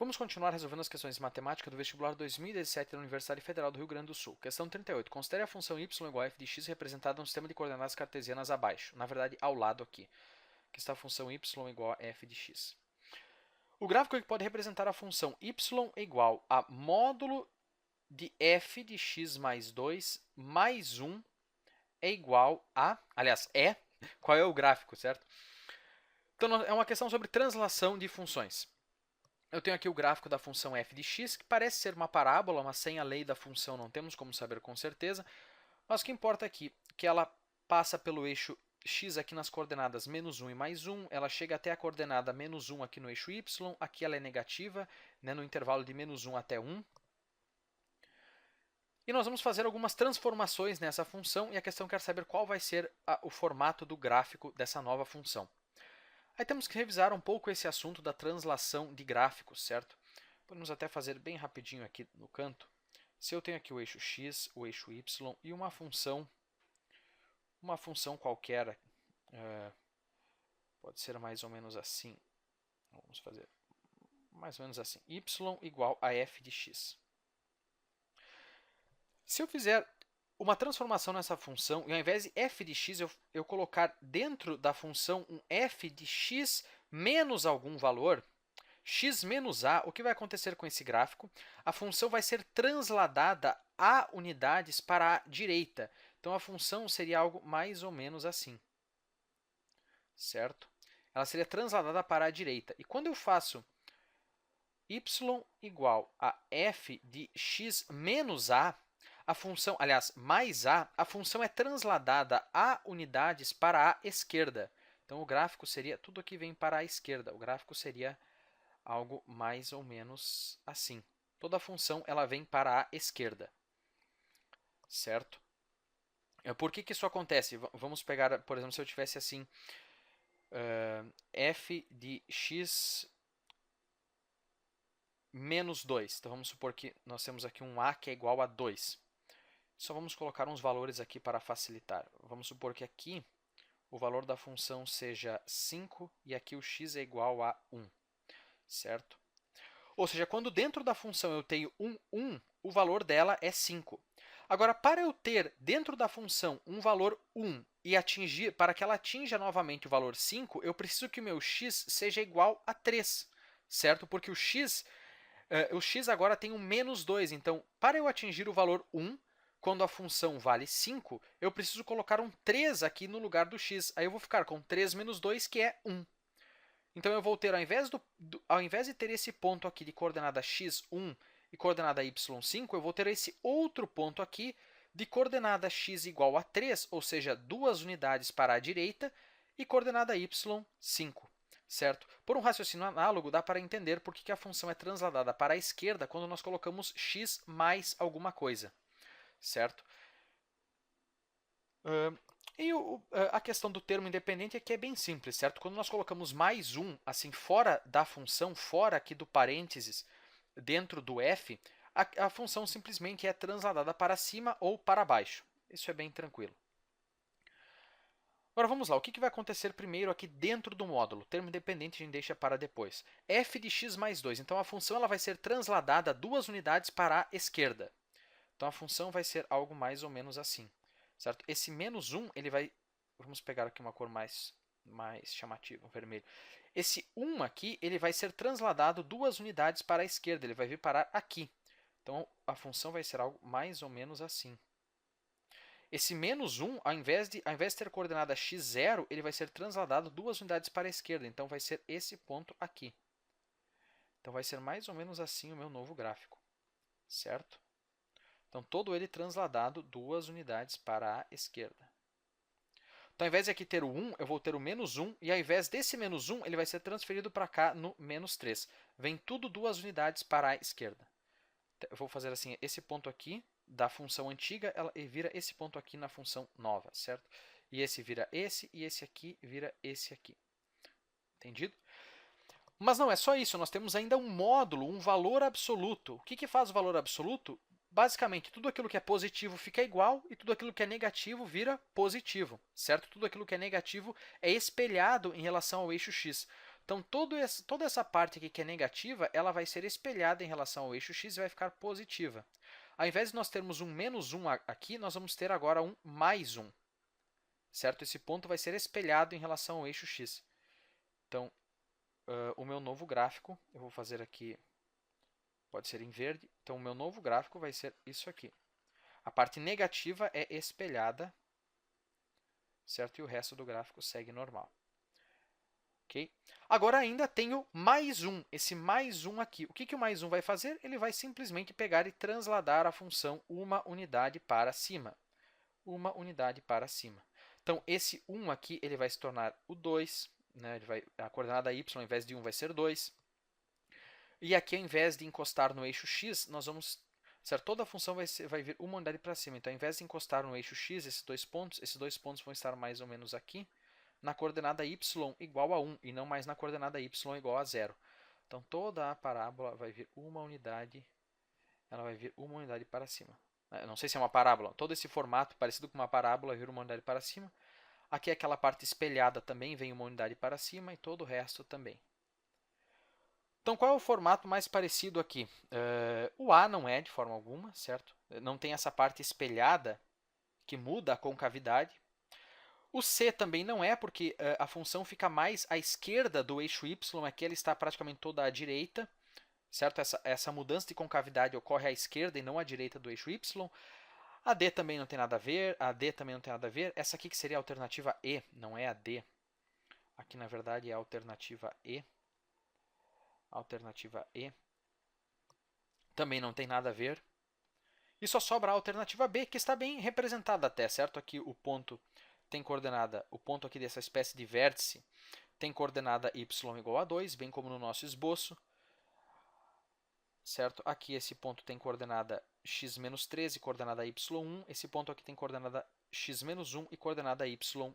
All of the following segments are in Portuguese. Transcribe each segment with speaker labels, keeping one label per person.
Speaker 1: Vamos continuar resolvendo as questões de matemática do vestibular 2017 da Universidade Federal do Rio Grande do Sul. Questão 38. Considere a função y igual a f de x representada no sistema de coordenadas cartesianas abaixo. Na verdade, ao lado aqui. Aqui está a função y igual a f de x. O gráfico que pode representar a função y igual a módulo de f de x mais 2 mais 1 é igual a... Aliás, qual é o gráfico, certo? Então, é uma questão sobre translação de funções. Eu tenho aqui o gráfico da função f de x, que parece ser uma parábola, mas sem a lei da função não temos como saber com certeza. Mas o que importa aqui é que ela passa pelo eixo x aqui nas coordenadas menos 1 e mais 1, ela chega até a coordenada menos 1 aqui no eixo y, aqui ela é negativa, né, no intervalo de menos 1 até 1. E nós vamos fazer algumas transformações nessa função, e a questão quer saber qual vai ser o formato do gráfico dessa nova função. Aí temos que revisar um pouco esse assunto da translação de gráficos, certo? Podemos até fazer bem rapidinho aqui no canto. Se eu tenho aqui o eixo x, o eixo y e uma função qualquer, pode ser mais ou menos assim. Vamos fazer mais ou menos assim. Y igual a f de x. Se eu fizer uma transformação nessa função, e ao invés de f de x, eu colocar dentro da função um f de x menos algum valor, x menos a, o que vai acontecer com esse gráfico? A função vai ser transladada a unidades para a direita. Então, a função seria algo mais ou menos assim. Certo? Ela seria transladada para a direita. E quando eu faço y igual a f de x menos a função, aliás, mais a função é transladada a unidades para a esquerda. Então, o gráfico seria, tudo aqui vem para a esquerda. O gráfico seria algo mais ou menos assim. Toda função ela vem para a esquerda. Certo? Por que isso acontece? Vamos pegar, por exemplo, se eu tivesse assim, f de x menos 2. Então, vamos supor que nós temos aqui um a que é igual a 2. Só vamos colocar uns valores aqui para facilitar. Vamos supor que aqui o valor da função seja 5 e aqui o x é igual a 1. Certo? Ou seja, quando dentro da função eu tenho 1, o valor dela é 5. Agora, para eu ter dentro da função um valor 1 e para que ela atinja novamente o valor 5, eu preciso que o meu x seja igual a 3. Certo? Porque o x agora tem um menos 2. Então, para eu atingir o valor 1, quando a função vale 5, eu preciso colocar um 3 aqui no lugar do x. Aí eu vou ficar com 3 menos 2, que é 1. Então, eu vou ter, ao invés de ter esse ponto aqui de coordenada x1 e coordenada y5, eu vou ter esse outro ponto aqui de coordenada x igual a 3, ou seja, 2 unidades para a direita, e coordenada y5. Certo? Por um raciocínio análogo, dá para entender por que a função é transladada para a esquerda quando nós colocamos x mais alguma coisa. Certo? A questão do termo independente aqui é bem simples, certo? Quando nós colocamos mais 1, assim, fora da função, fora aqui do parênteses, dentro do f, a função simplesmente é transladada para cima ou para baixo. Isso é bem tranquilo. Agora vamos lá, o que vai acontecer primeiro aqui dentro do módulo? Termo independente a gente deixa para depois. f de x mais 2. Então, a função ela vai ser transladada 2 unidades para a esquerda. Então, a função vai ser algo mais ou menos assim. Certo? Esse menos 1, ele vai... Vamos pegar aqui uma cor mais chamativa, um vermelho. Esse 1 aqui, ele vai ser transladado 2 unidades para a esquerda. Ele vai vir parar aqui. Então, a função vai ser algo mais ou menos assim. Esse menos 1, ao invés de ter coordenada x0, ele vai ser transladado 2 unidades para a esquerda. Então, vai ser esse ponto aqui. Então, vai ser mais ou menos assim o meu novo gráfico. Certo? Então, todo ele transladado 2 unidades para a esquerda. Então, ao invés de aqui ter o 1, eu vou ter o menos 1. E ao invés desse menos 1, ele vai ser transferido para cá no menos 3. Vem tudo 2 unidades para a esquerda. Eu vou fazer assim, esse ponto aqui da função antiga, ela vira esse ponto aqui na função nova, certo? E esse vira esse, e esse aqui vira esse aqui. Entendido? Mas não é só isso, nós temos ainda um módulo, um valor absoluto. O que faz o valor absoluto? Basicamente, tudo aquilo que é positivo fica igual e tudo aquilo que é negativo vira positivo, certo? Tudo aquilo que é negativo é espelhado em relação ao eixo x. Então, toda essa parte aqui que é negativa, ela vai ser espelhada em relação ao eixo x e vai ficar positiva. Ao invés de nós termos um menos 1 aqui, nós vamos ter agora um mais 1. Certo? Esse ponto vai ser espelhado em relação ao eixo x. Então, o meu novo gráfico, eu vou fazer aqui, pode ser em verde. Então, o meu novo gráfico vai ser isso aqui. A parte negativa é espelhada, certo? E o resto do gráfico segue normal. Ok? Agora ainda tenho mais um, esse mais um aqui. O que o mais um vai fazer? Ele vai simplesmente pegar e transladar a função uma unidade para cima. Uma unidade para cima. Então, esse 1 aqui ele vai se tornar o 2. Né? A coordenada y, ao invés de 1, vai ser 2. E aqui, ao invés de encostar no eixo x, nós vamos... Certo? Toda a função vai vir uma unidade para cima. Então, ao invés de encostar no eixo x, esses dois pontos vão estar mais ou menos aqui, na coordenada y igual a 1, e não mais na coordenada y igual a 0. Então, toda a parábola vai vir uma unidade, ela vai vir uma unidade para cima. Não sei se é uma parábola. Todo esse formato parecido com uma parábola vira uma unidade para cima. Aqui aquela parte espelhada também vem uma unidade para cima e todo o resto também. Então, qual é o formato mais parecido aqui? O A não é de forma alguma, certo? Não tem essa parte espelhada que muda a concavidade. O C também não é, porque a função fica mais à esquerda do eixo y, aqui ela está praticamente toda à direita. Certo? Essa mudança de concavidade ocorre à esquerda e não à direita do eixo y. A D também não tem nada a ver, a D também não tem nada a ver. Essa aqui que seria a alternativa E, não é a D. Aqui, na verdade, é a alternativa E. Alternativa E. Também não tem nada a ver. E só sobra a alternativa B, que está bem representada até, certo? Aqui o ponto tem coordenada, o ponto aqui dessa espécie de vértice tem coordenada y igual a 2, bem como no nosso esboço. Certo? Aqui esse ponto tem coordenada x menos 13 e coordenada y1. Esse ponto aqui tem coordenada x menos 1 e coordenada y1.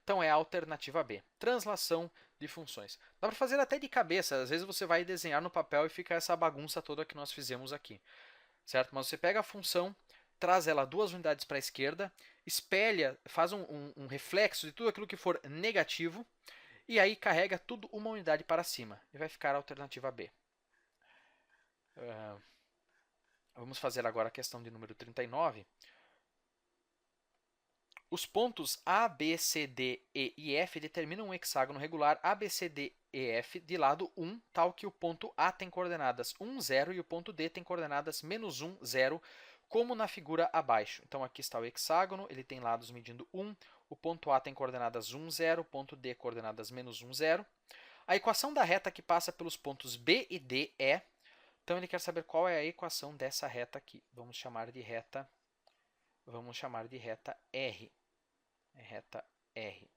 Speaker 1: Então é a alternativa B. Translação de funções. Dá para fazer até de cabeça. Às vezes você vai desenhar no papel e fica essa bagunça toda que nós fizemos aqui. Certo? Mas você pega a função, traz ela 2 unidades para a esquerda, espelha, faz um reflexo de tudo aquilo que for negativo, e aí carrega tudo uma unidade para cima. E vai ficar a alternativa B. Vamos fazer agora a questão de número 39. Os pontos A, B, C, D, E e F determinam um hexágono regular ABCD e F de lado 1, tal que o ponto A tem coordenadas 1, 0 e o ponto D tem coordenadas menos 1, 0, como na figura abaixo. Então, aqui está o hexágono, ele tem lados medindo 1, o ponto A tem coordenadas 1, 0, o ponto D coordenadas menos 1, 0. A equação da reta que passa pelos pontos B e D é... Então, ele quer saber qual é a equação dessa reta aqui. Vamos chamar de reta R. Reta R.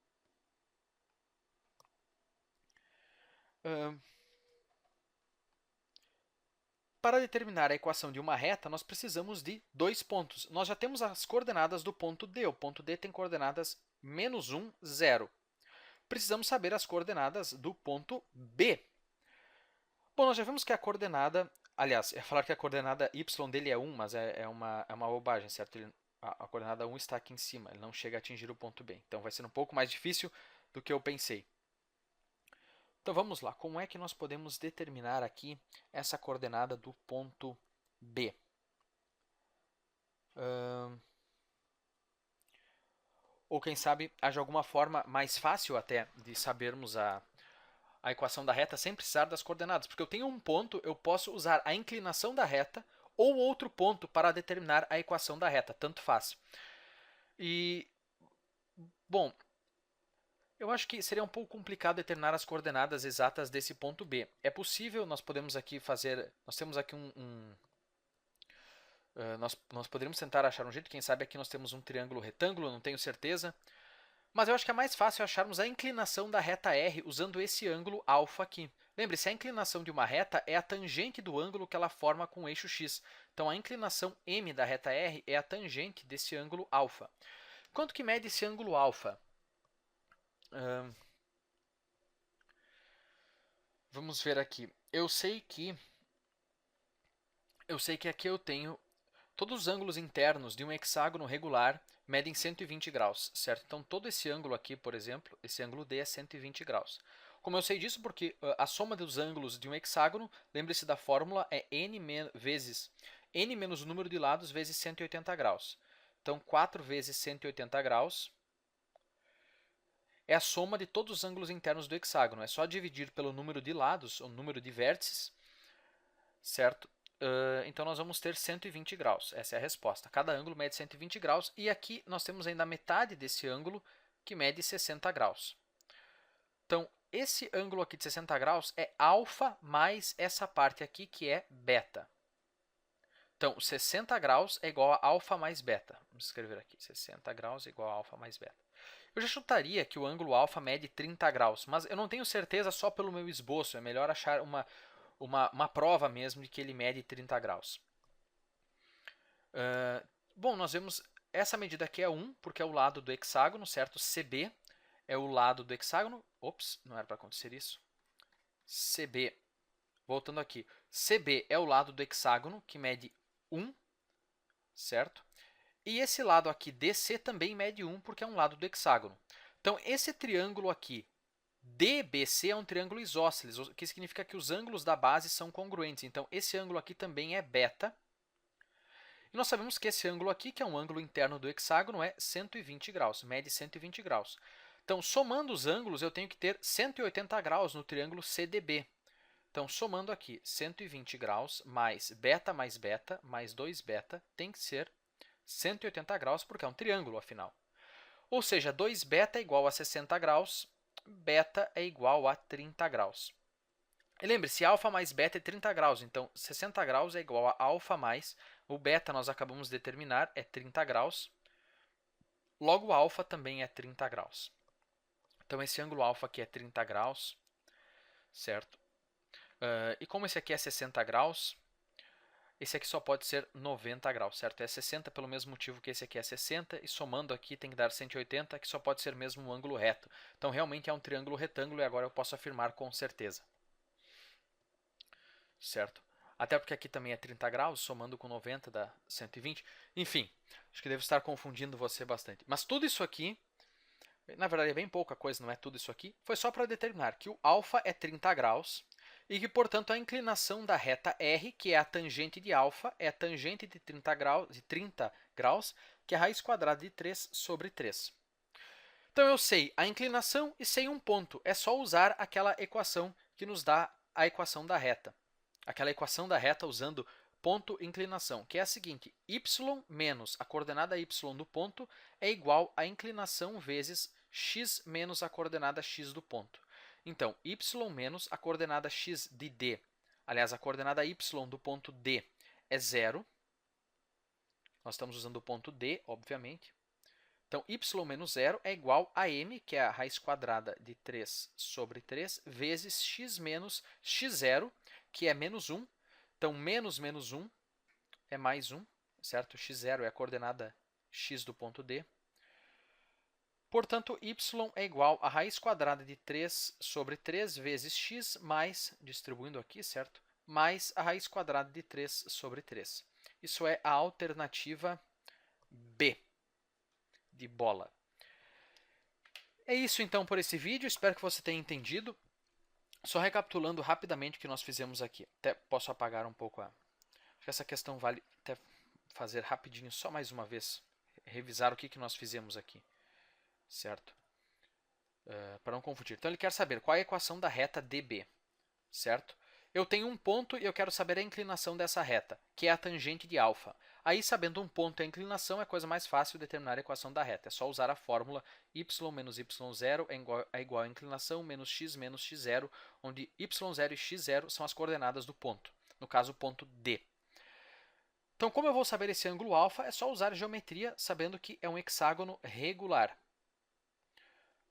Speaker 1: Para determinar a equação de uma reta, nós precisamos de 2 pontos. Nós já temos as coordenadas do ponto D. O ponto D tem coordenadas menos 1, 0. Precisamos saber as coordenadas do ponto B. Bom, nós já vimos que a coordenada... Aliás, falar que a coordenada y dele é 1, mas é uma bobagem, certo? A coordenada 1 está aqui em cima, ele não chega a atingir o ponto B. Então, vai ser um pouco mais difícil do que eu pensei. Então, vamos lá. Como é que nós podemos determinar aqui essa coordenada do ponto B? Ou, quem sabe, haja alguma forma mais fácil até de sabermos a equação da reta sem precisar das coordenadas. Porque eu tenho um ponto, eu posso usar a inclinação da reta ou outro ponto para determinar a equação da reta, tanto faz. E, bom, eu acho que seria um pouco complicado determinar as coordenadas exatas desse ponto B. É possível, nós podemos aqui fazer, nós temos aqui nós poderíamos tentar achar um jeito, quem sabe aqui nós temos um triângulo retângulo, não tenho certeza. Mas eu acho que é mais fácil acharmos a inclinação da reta R usando esse ângulo alfa aqui. Lembre-se, a inclinação de uma reta é a tangente do ângulo que ela forma com o eixo x. Então, a inclinação m da reta R é a tangente desse ângulo alfa. Quanto que mede esse ângulo alfa? Vamos ver aqui. Eu sei que aqui eu tenho todos os ângulos internos de um hexágono regular medem 120 graus, certo? Então, todo esse ângulo aqui, por exemplo, esse ângulo D é 120 graus. Como eu sei disso? Porque a soma dos ângulos de um hexágono, lembre-se da fórmula, é n menos o número de lados vezes 180 graus. Então, 4 vezes 180 graus é a soma de todos os ângulos internos do hexágono. É só dividir pelo número de lados, o número de vértices, certo? Então, nós vamos ter 120 graus. Essa é a resposta. Cada ângulo mede 120 graus. E aqui nós temos ainda a metade desse ângulo, que mede 60 graus. Então, esse ângulo aqui de 60 graus é alfa mais essa parte aqui, que é beta. Então, 60 graus é igual a alfa mais beta. Vamos escrever aqui, 60 graus é igual a alfa mais beta. Eu já chutaria que o ângulo alfa mede 30 graus, mas eu não tenho certeza só pelo meu esboço. É melhor achar uma prova mesmo de que ele mede 30 graus. Bom, nós vemos essa medida aqui é 1, porque é o lado do hexágono, certo? CB é o lado do hexágono. Ops, não era para acontecer isso. CB, voltando aqui. CB é o lado do hexágono, que mede 1, certo? E esse lado aqui, DC, também mede 1, porque é um lado do hexágono. Então, esse triângulo aqui, DBC, é um triângulo isósceles, o que significa que os ângulos da base são congruentes. Então, esse ângulo aqui também é beta. E nós sabemos que esse ângulo aqui, que é um ângulo interno do hexágono, é 120 graus, mede 120 graus. Então, somando os ângulos, eu tenho que ter 180 graus no triângulo CDB. Então, somando aqui 120 graus mais beta mais 2 beta, tem que ser 180 graus, porque é um triângulo, afinal. Ou seja, 2 beta é igual a 60 graus, beta é igual a 30 graus. E lembre-se, alfa mais beta é 30 graus, então 60 graus é igual a alfa mais, o beta nós acabamos de determinar, é 30 graus, logo alfa também é 30 graus. Então, esse ângulo alfa aqui é 30 graus, certo? E como esse aqui é 60 graus, esse aqui só pode ser 90 graus, certo? É 60 pelo mesmo motivo que esse aqui é 60, e somando aqui tem que dar 180, que só pode ser mesmo um ângulo reto. Então, realmente é um triângulo retângulo, e agora eu posso afirmar com certeza. Certo? Até porque aqui também é 30 graus, somando com 90 dá 120. Enfim, acho que devo estar confundindo você bastante. Mas tudo isso aqui, na verdade é bem pouca coisa, não é tudo isso aqui, foi só para determinar que o alfa é 30 graus, e que, portanto, a inclinação da reta R, que é a tangente de alfa, é a tangente de 30 graus, que é a raiz quadrada de 3 sobre 3. Então, eu sei a inclinação e sei um ponto. É só usar aquela equação que nos dá a equação da reta. Aquela equação da reta usando ponto inclinação, que é a seguinte: y menos a coordenada y do ponto é igual a inclinação vezes x menos a coordenada x do ponto. Então, y menos a coordenada x de D, aliás, a coordenada y do ponto D é 0. Nós estamos usando o ponto D, obviamente. Então, y menos 0 é igual a m, que é a raiz quadrada de 3 sobre 3, vezes x menos x0, que é menos 1. Então, menos 1 é mais 1, certo? x0 é a coordenada x do ponto D. Portanto, y é igual a raiz quadrada de 3 sobre 3 vezes x mais, distribuindo aqui, certo? Mais a raiz quadrada de 3 sobre 3. Isso é a alternativa B, de bola. É isso então por esse vídeo, espero que você tenha entendido. Só recapitulando rapidamente o que nós fizemos aqui. Até posso apagar um pouco Acho que essa questão vale até fazer rapidinho, só mais uma vez, revisar o que nós fizemos aqui. Certo? Para não confundir. Então, ele quer saber qual é a equação da reta DB. Certo? Eu tenho um ponto e eu quero saber a inclinação dessa reta, que é a tangente de alfa. Aí, sabendo um ponto e a inclinação, é a coisa mais fácil determinar a equação da reta. É só usar a fórmula y menos y0 é igual a inclinação menos x0, onde y0 e x0 são as coordenadas do ponto. No caso, o ponto D. Então, como eu vou saber esse ângulo alfa, é só usar geometria, sabendo que é um hexágono regular.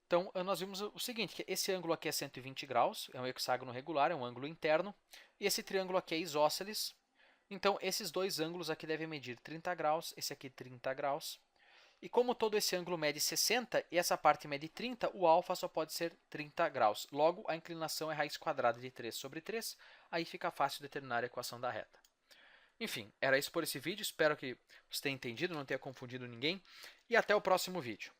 Speaker 1: Então, nós vimos o seguinte, que esse ângulo aqui é 120 graus, é um hexágono regular, é um ângulo interno, e esse triângulo aqui é isósceles. Então, esses dois ângulos aqui devem medir 30 graus, esse aqui 30 graus. E como todo esse ângulo mede 60 e essa parte mede 30, o alfa só pode ser 30 graus. Logo, a inclinação é raiz quadrada de 3 sobre 3, aí fica fácil determinar a equação da reta. Enfim, era isso por esse vídeo, espero que você tenha entendido, não tenha confundido ninguém, e até o próximo vídeo.